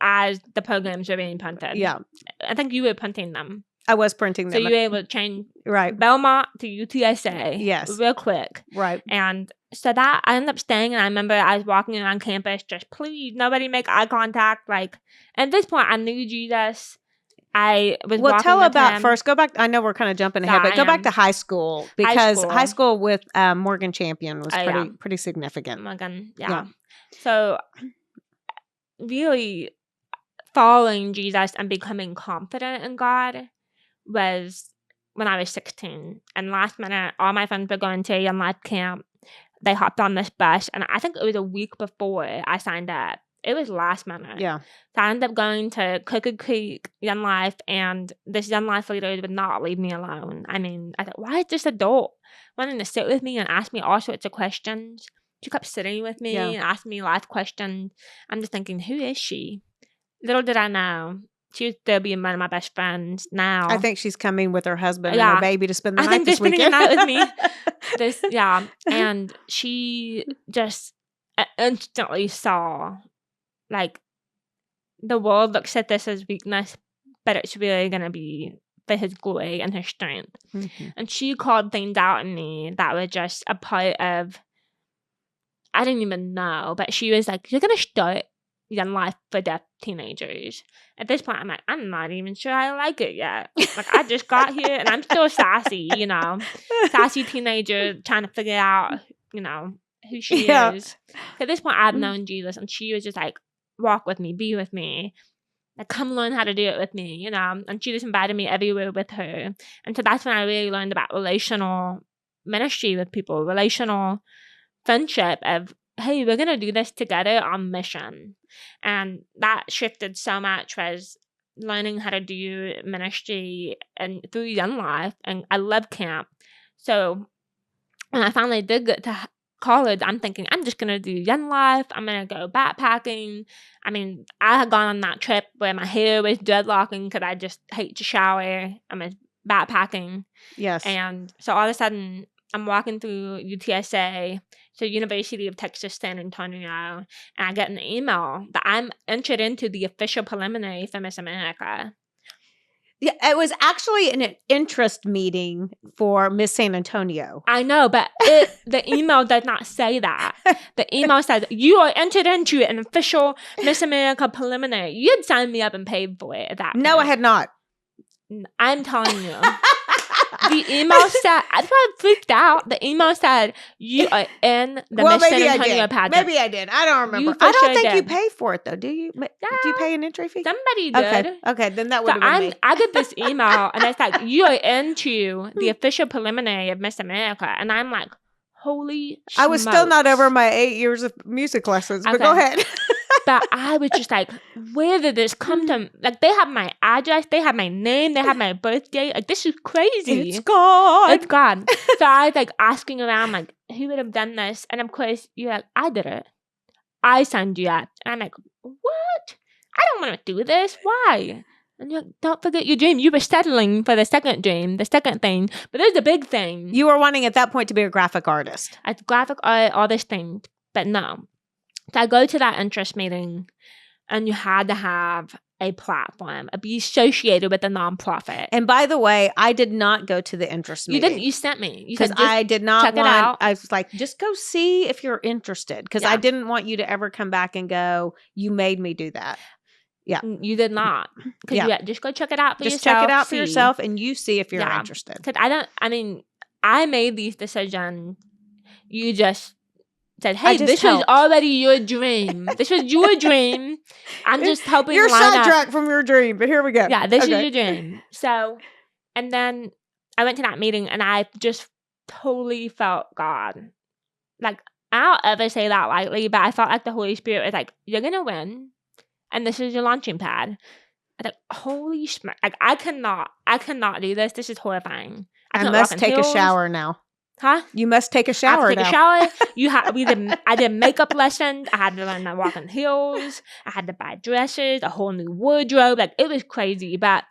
as the programs were being punted. Yeah. I think you were punting them. I was printing them. So you were able to change right Belmont to UTSA. Yes. Real quick. Right. And so that I ended up staying, and I remember I was walking around campus, just please, nobody make eye contact. Like, at this point, I knew Jesus. I was walking tell with about him. First, go back. I know we're kind of jumping ahead, but go back to high school, because high school with Morgan Champion was pretty significant. Morgan, yeah. So really following Jesus and becoming confident in God was when I was 16. And last minute, all my friends were going to a Young Life camp. They hopped on this bus, and I think it was a week before I signed up. It was last minute. Yeah. So I ended up going to Crooked Creek Young Life, and this Young Life leader would not leave me alone. I mean, I thought, why is this adult wanting to sit with me and ask me all sorts of questions? She kept sitting with me and asking me life questions. I'm just thinking, who is she? Little did I know, she was still being one of my best friends now. I think she's coming with her husband and her baby to spend the night this weekend. I think they're spending the night with me. And she just instantly saw, like, the world looks at this as weakness, but it's really going to be for his glory and his strength. And she called things out in me that were just a part of, I didn't even know, but she was like, you're going to start Young Life for Deaf Teenagers. At this point, I'm like, I'm not even sure I like it yet. Like, I just got here, and I'm still sassy, you know, sassy teenager trying to figure out, you know, who she is. At this point, I've known Jesus, and she was just like, walk with me, be with me, like, come learn how to do it with me, you know. And she just invited me everywhere with her. And so that's when I really learned about relational ministry with people, relational friendship of, hey, we're going to do this together on mission. And that shifted so much, was learning how to do ministry and through Young Life. And I love camp. So when I finally did get to college, I'm thinking, I'm just going to do Young Life. I'm going to go backpacking. I mean, I had gone on that trip where my hair was dreadlocking because I just hate to shower. I was backpacking. Yes. And so all of a sudden, I'm walking through UTSA, so University of Texas San Antonio, and I get an email that I'm entered into the official preliminary for Miss America. Yeah, it was actually an interest meeting for Miss San Antonio. I know, but the email does not say that. The email says, you are entered into an official Miss America preliminary. You had signed me up and paid for it at that point. No, I had not. I'm telling you. The email said, that's why I freaked out. The email said, you are in the Miss San Antonio pageant. Maybe I did. I don't remember. I don't think you pay for it, though, do you? Do you pay an entry fee? Somebody did. Okay, then that would have been me. I get this email, and it's like, you are into the official preliminary of Miss America. And I'm like, holy smokes. I was still not over my 8 years of music lessons, but go ahead. But I was just like, where did this come from? Like, they have my address, they have my name, they have my birthday. Like, this is crazy. It's God. It's God. So I was like asking around, like, who would have done this? And of course, you're like, I did it. I signed you up. And I'm like, what? I don't want to do this. Why? And you're like, don't forget your dream. You were settling for the second dream, the second thing. But there's a big thing. You were wanting at that point to be a graphic artist. A graphic art, all this thing. But no. So I go to that interest meeting, and you had to have a platform, be associated with a nonprofit. And by the way, I did not go to the interest meeting. You didn't. You sent me. Because I did not check it out. I was like, just go see if you're interested. Because I didn't want you to ever come back and go, you made me do that. Yeah. You did not. Because you just go check it out for yourself. Just check it out for yourself and you see if you're interested. Because I made these decisions. You just said, hey, this was already your dream. This was your dream. I'm just helping You're sidetracked from your dream, but here we go. Yeah, this is your dream. So, and then I went to that meeting and I just totally felt God. Like, I don't ever say that lightly, but I felt like the Holy Spirit was like, you're going to win. And this is your launching pad. I thought, holy smart. Like, I cannot do this. This is horrifying. I must take a shower now. Huh? You must take a shower now. Take a shower. I did makeup lessons. I had to learn to walk in heels. I had to buy dresses, a whole new wardrobe. Like, it was crazy, but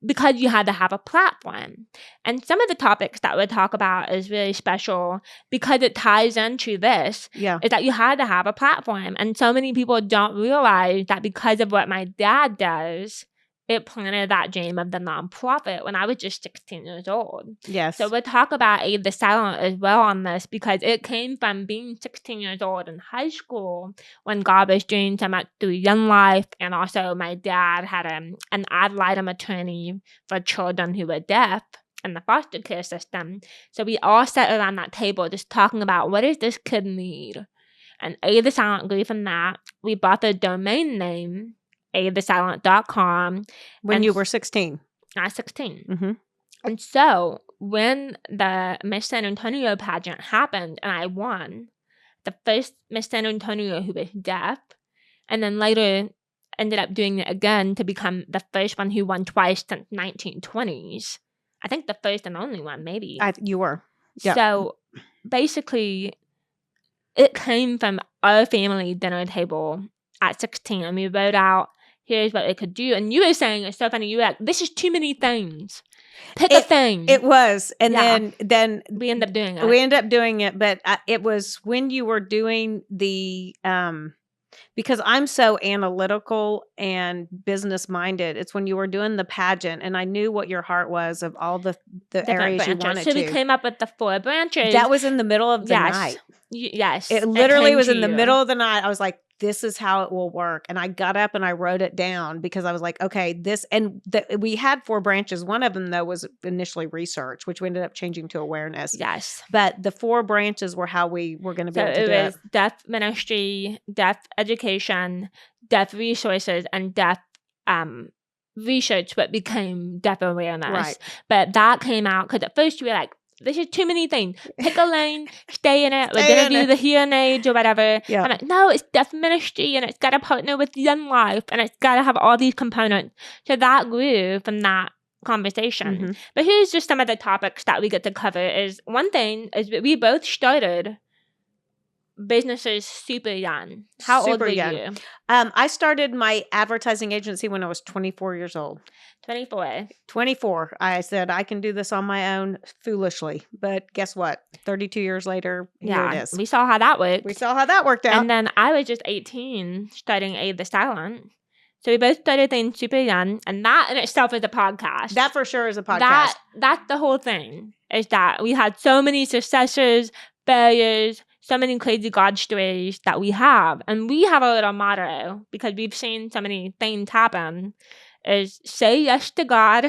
because you had to have a platform. And some of the topics that we talk about is really special because it ties into this. Yeah. Is that you had to have a platform. And so many people don't realize that because of what my dad does, it planted that dream of the nonprofit when I was just 16 years old. Yes. So we'll talk about Aid the Silent as well on this because it came from being 16 years old in high school when God was doing so much through Young Life. And also my dad had an ad litem attorney for children who were deaf in the foster care system. So we all sat around that table just talking about what does this kid need? And Aid the Silent grew from that. We bought the domain name aidthesilent.com. When you were 16. I was 16. Mm-hmm. And so when the Miss San Antonio pageant happened and I won, the first Miss San Antonio who was deaf, and then later ended up doing it again to become the first one who won twice since 1920s. I think the first and only one, maybe. You were. Yep. So basically, it came from our family dinner table at 16, and we wrote out, here's what it could do. And you were saying, it's so funny, you were like, this is too many things. Pick a thing. It was. And then we ended up doing it. We ended up doing it. But it was when you were doing the, because I'm so analytical and business minded, it's when you were doing the pageant and I knew what your heart was of all the areas you wanted to. So we came up with the 4 branches. That was in the middle of the night. Yes. It literally was in the middle of the night. I was like, this is how it will work. And I got up and I wrote it down because I was like, okay, we had 4 branches. One of them, though, was initially research, which we ended up changing to awareness. Yes. But the 4 branches were how we were going to be able to do it. It was deaf ministry, deaf education, deaf resources, and deaf research, what became deaf awareness. Right. But that came out because at first you were like, this is too many things. Pick a lane, stay in it. We're going to do the hearing aids or whatever. Yeah. I'm like, no, it's deaf ministry and it's got to partner with Young Life and it's got to have all these components. So that grew from that conversation. Mm-hmm. But here's just some of the topics that we get to cover is one thing is we both started businesses super young. How old were you? I started my advertising agency when I was 24 years old. 24. I said, I can do this on my own foolishly. But guess what? 32 years later, here it is. We saw how that worked. We saw how that worked out. And then I was just 18 starting Aid the Silent. So we both started things super young. And that in itself is a podcast. That for sure is a podcast. That's the whole thing. Is that we had so many successes, failures, so many crazy God stories that we have. And we have a little motto because we've seen so many things happen is say yes to God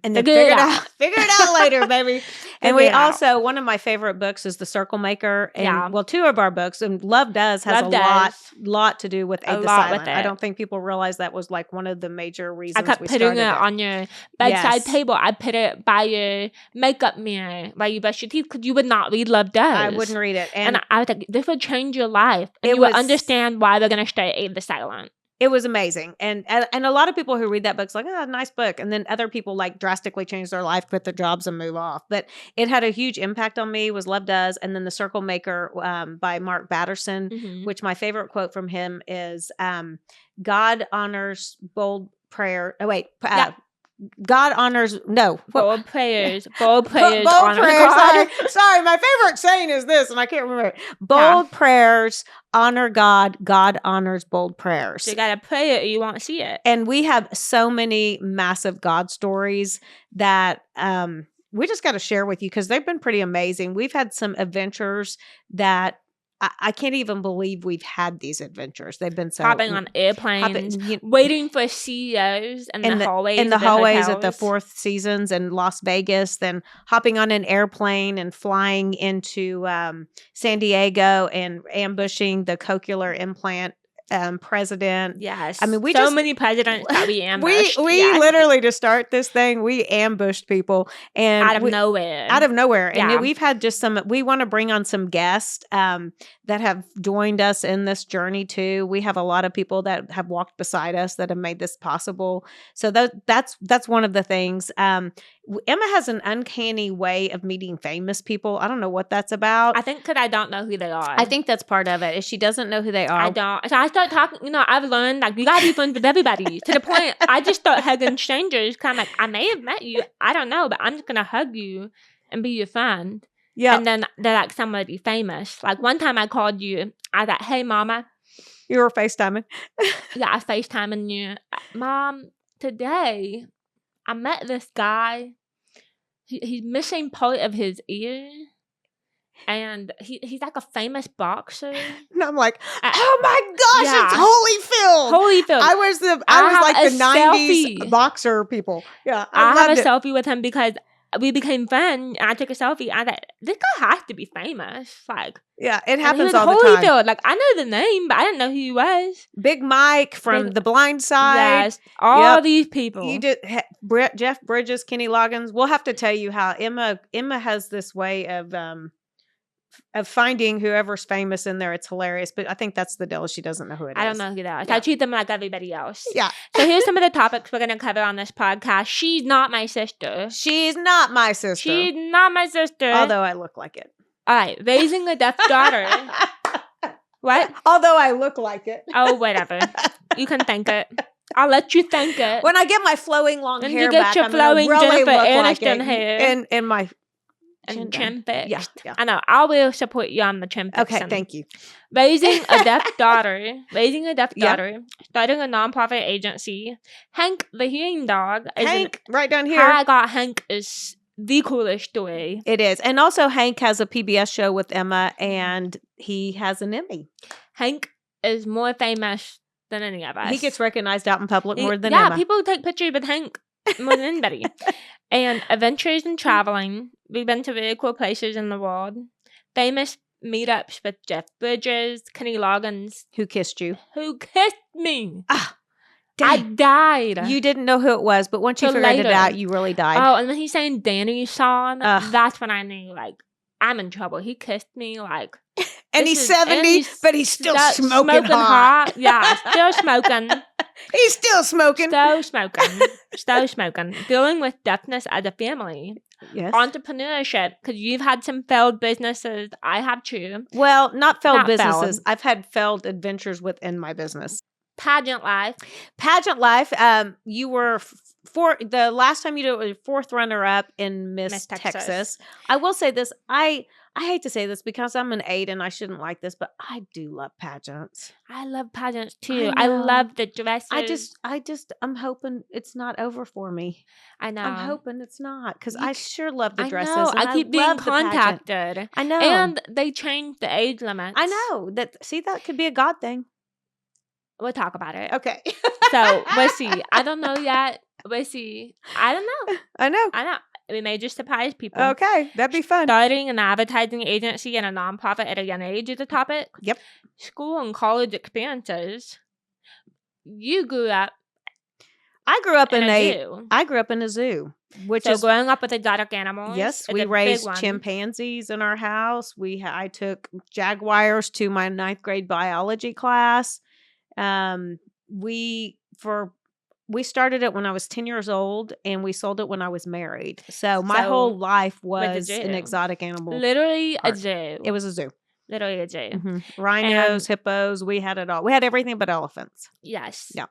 and then figure it out. Figure it out later, baby. And we also, one of my favorite books is The Circle Maker. And well, 2 of our books, and Love Does has lot to do with Aid the Silent. I don't think people realize that was like one of the major reasons I kept putting it on your bedside table. I put it by your makeup mirror, while you brush your teeth, because you would not read Love Does. I wouldn't read it. And I was like, this would change your life. And you would understand why we're going to start Aid the Silent. It was amazing. And a lot of people who read that book's like, oh, nice book. And then other people like drastically change their life, quit their jobs and move off. But it had a huge impact on me was Love Does. And then The Circle Maker by Mark Batterson, which my favorite quote from him is, God honors bold prayer. Oh, wait. God honors bold prayers. Bold honor prayers. God. Sorry, my favorite saying is this, and I can't remember it. Bold prayers honor God. God honors bold prayers. So you gotta pray it, or you won't see it. And we have so many massive God stories that we just got to share with you because they've been pretty amazing. We've had some adventures that I can't even believe we've had these adventures. They've been so hopping on airplanes, waiting for CEOs in the hallways at the Four Seasons in Las Vegas, then hopping on an airplane and flying into San Diego and ambushing the cochlear implant president. Yes. I mean, so many presidents that we ambushed. We literally, to start this thing, we ambushed people and out of nowhere. Yeah. And we've had just we want to bring on some guests that have joined us in this journey too. We have a lot of people that have walked beside us that have made this possible. So that's one of the things. Emma has an uncanny way of meeting famous people. I don't know what that's about. I think because I don't know who they are. I think that's part of it. Is she doesn't know who they are. I don't. So I start talking. I've learned you gotta be friends with everybody. To the point, I just start hugging strangers. Cause I'm like, I may have met you. I don't know, but I'm just gonna hug you and be your friend. Yeah. And then they're like somebody famous. Like one time I called you. I was like, hey, mama. You were FaceTiming. Yeah, I was FaceTiming you. Mom, today I met this guy. He's missing part of his ear. And he's like a famous boxer. And I'm like, oh my gosh, it's Holyfield. I was like the 90s boxer people. Yeah. I have a selfie with him because we became friends. And I took a selfie. I thought, this guy has to be famous. Yeah, it happens all the time. Holyfield. I know the name, but I didn't know who he was. Big Mike from The Blind Side. Yes, all these people. You did Jeff Bridges, Kenny Loggins. We'll have to tell you how Emma has this way of finding whoever's famous in there. It's hilarious, but I think that's the deal. She doesn't know who it is. I don't know who that is. I treat them like everybody else. Yeah. So here's some of the topics we're going to cover on this podcast. She's not my sister. She's not my sister. She's not my sister. Although I look like it. All right. Raising a deaf daughter. What? Although I look like it. Oh, whatever. You can think it. I'll let you think it. When I get my flowing long when hair you get back, your I'm flowing really Jennifer look Aniston like hair. And my chin fixed. Yeah. I know. I will support you on the chin fixing. Okay, thank you. Raising a deaf daughter. Starting a nonprofit agency. Hank the hearing dog. Hank, right down here. How I got Hank is the coolest story. It is. And also Hank has a PBS show with Emma and he has an Emmy. Hank is more famous than any of us. He gets recognized out in public more than Emma. Yeah, people take pictures with Hank more than anybody. And adventures and traveling. We've been to really cool places in the world. Famous meetups with Jeff Bridges, Kenny Loggins. Who kissed you? Who kissed me? Dang. I died. You didn't know who it was, but once you figured it out, you really died. Oh, and then he's saying Danny's song. That's when I knew, I'm in trouble. He kissed me, and he's 70, but he's still smoking hot. Yeah, still smoking. He's still smoking. Still smoking. Dealing with deafness as a family. Yes. Entrepreneurship, because you've had some failed businesses. I have too. Well, not failed businesses. I've had failed adventures within my business. Pageant life. You were the last time you did it was 4th runner-up in Miss Texas. I will say this. I hate to say this because I'm an 8 and I shouldn't like this, but I do love pageants. I love pageants too. I love the dresses. I'm hoping it's not over for me. I know. I'm hoping it's not because I sure love the dresses. I know. I keep being contacted. I know. And they changed the age limits. I know. That could be a God thing. We'll talk about it. Okay. So we'll see. I don't know yet. We'll see. I don't know. I know. We may just surprise people. Okay. That'd be fun. Starting an advertising agency and a nonprofit at a young age is a topic. Yep. School and college experiences. You grew up. I grew up in a zoo. I grew up in a zoo. Growing up with exotic animals. Yes, we raised chimpanzees in our house. I took jaguars to my 9th grade biology class. We started it when I was 10 years old and we sold it when I was married. So my whole life was an exotic animal. Literally a zoo. It was a zoo. Literally a zoo. Rhinos, hippos, we had it all. We had everything but elephants. Yes. Yeah.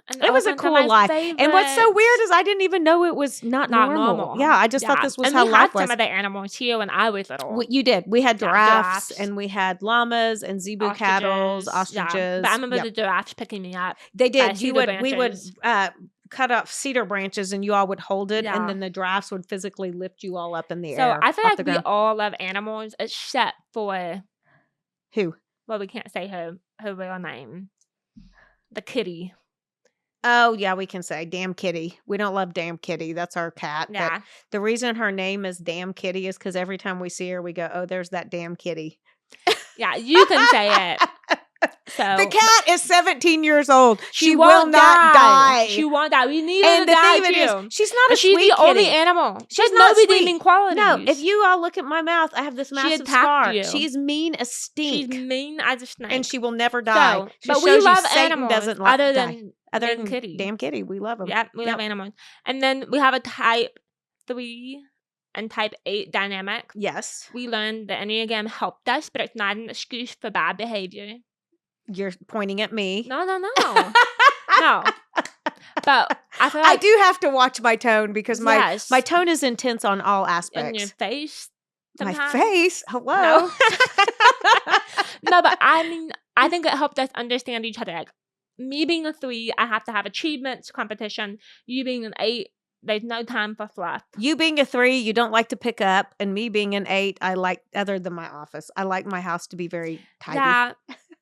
And it was a cool life. And what's so weird is I didn't even know it was not normal. Yeah, I just thought this was how life was. And we had some of the animals here when I was little. You did. We had giraffes and we had llamas and zebu cattle, ostriches. Yeah. But I remember the giraffes picking me up. They did. We would cut off cedar branches and you all would hold it and then the giraffes would physically lift you all up in the air. So I feel like we all love animals except for who? Well, we can't say her real name. The kitty. Oh, yeah, we can say Damn Kitty. We don't love Damn Kitty. That's our cat. Yeah. But the reason her name is Damn Kitty is because every time we see her, we go, oh, there's that damn kitty. Yeah, you can say it. So the cat is 17 years old. She will not die. She won't die. We need her to die too. She's not a sweet kitty. She's the only animal. She's no redeeming qualities. No, if you all look at my mouth, I have this massive scar. She's mean as stink. She's mean as a snake. And she will never die. So, but we love animals other than Kitty. Damn Kitty. We love them. Yeah, we love animals. And then we have a type 3 and type 8 dynamic. Yes. We learned the Enneagram helped us, but it's not an excuse for bad behavior. You're pointing at me. No. No. But I feel like I do have to watch my tone because my tone is intense on all aspects. In your face. Sometimes. My face? Hello. No, but I mean, I think it helped us understand each other. Like me being a 3, I have to have achievements, competition. You being an 8, there's no time for fluff. You being a 3, you don't like to pick up, and me being an 8, I like other than my office. I like my house to be very tidy. Yeah.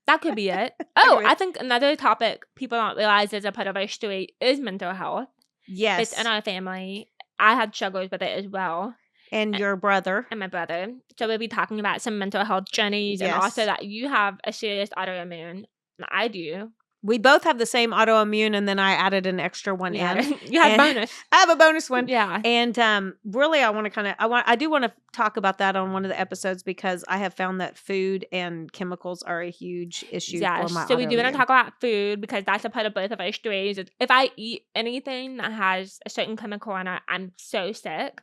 That could be it. Oh, I think another topic people don't realize is a part of our story is mental health. Yes. It's in our family. I had struggles with it as well. And your brother. And my brother. So we'll be talking about some mental health journeys and also that you have a serious autoimmune. I do. We both have the same autoimmune, and then I added an extra one in. You have bonus. I have a bonus one. Yeah. And really, I want to I do want to talk about that on one of the episodes because I have found that food and chemicals are a huge issue for my So we do want to talk about food because that's a part of both of our stories. If I eat anything that has a certain chemical in it, I'm so sick.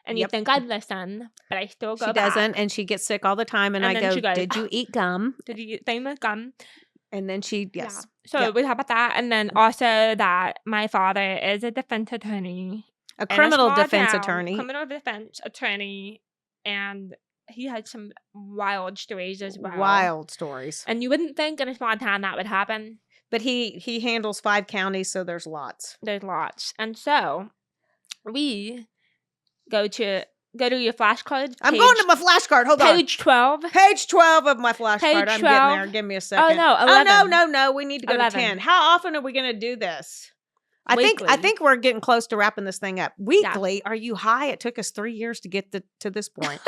And you think I'd listen, but I still go back. She doesn't, and she gets sick all the time. And I go, did you eat gum? Did you eat things with gum? And then she, yes. Yeah. So we talk about that. And then also that my father is a defense attorney. A criminal defense attorney. Criminal defense attorney. And he had some wild stories as well. Wild stories. And you wouldn't think in a small town that would happen. But he handles 5 counties, so there's lots. There's lots. And so we go to your flashcards. I'm going to my flashcard. Hold on. Page 12. Page 12 of my flashcard. I'm getting there. Give me a second. Oh, no. 11. Oh, no. We need to go 11. To 10. How often are we going to do this? I think we're getting close to wrapping this thing up. Weekly? Yeah. Are you high? It took us 3 years to get to this point.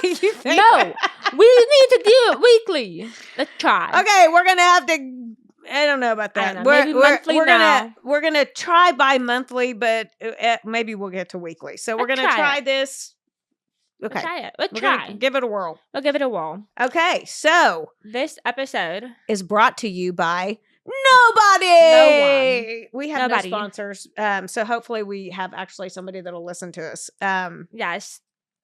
Do you think? No. We need to do it weekly. Let's try. Okay, we're going to have to... I don't know about that. We're gonna try bi-monthly, but maybe we'll get to weekly. So we're gonna try this. Okay, we'll try it. Let's try. Give it a whirl. We'll give it a whirl. Okay, so this episode is brought to you by nobody. No one. We have no sponsors. So hopefully we have actually somebody that'll listen to us. Yes.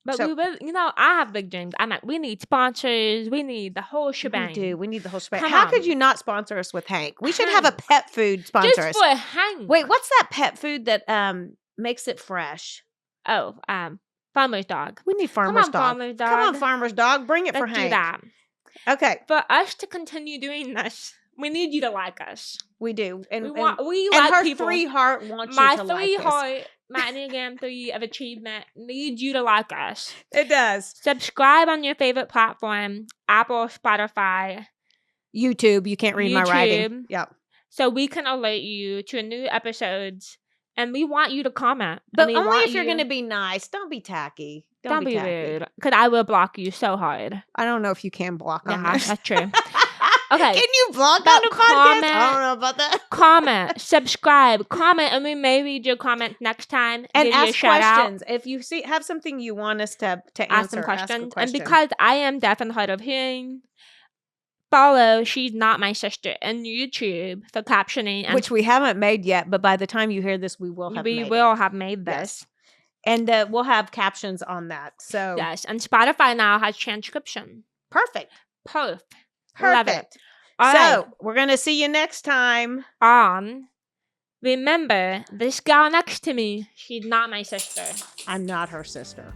But we will, I have big dreams. I'm like, we need sponsors. We need the whole shebang. We do. We need the whole shebang. How could you not sponsor us with Hank? We should have a pet food sponsor us. Just for Hank. Wait, what's that pet food that makes it fresh? Oh, Farmer's Dog. We need Farmer's Dog. Farmer's Dog. Come on, Farmer's Dog. Bring it for Hank. Do that. Okay. For us to continue doing this, we need you to like us. We do. And we like her people. 3 heart wants you to like us. My 3 heart, my Enneagram 3 of achievement needs you to like us. It does. Subscribe on your favorite platform, Apple, Spotify. YouTube. You can't read my writing. Yep. So we can alert you to new episodes. And we want you to comment. But only if you're going to be nice. Don't be tacky. Don't be rude. Because I will block you so hard. I don't know if you can block on this. That's true. Okay. Can you block on the podcast? I don't know about that. Comment, subscribe, comment, and we may read your comment next time. And ask questions. If you have something you want us to answer, ask some questions. And because I am deaf and hard of hearing, follow She's Not My Sister on YouTube for captioning. Which we haven't made yet, but by the time you hear this, we will have made this. Yes. And we'll have captions on that. So yes, and Spotify now has transcription. Perfect. Perfect. Love it. Perfect. All So, right. we're going to see you next time. Remember, this gal next to me, she's not my sister. I'm not her sister.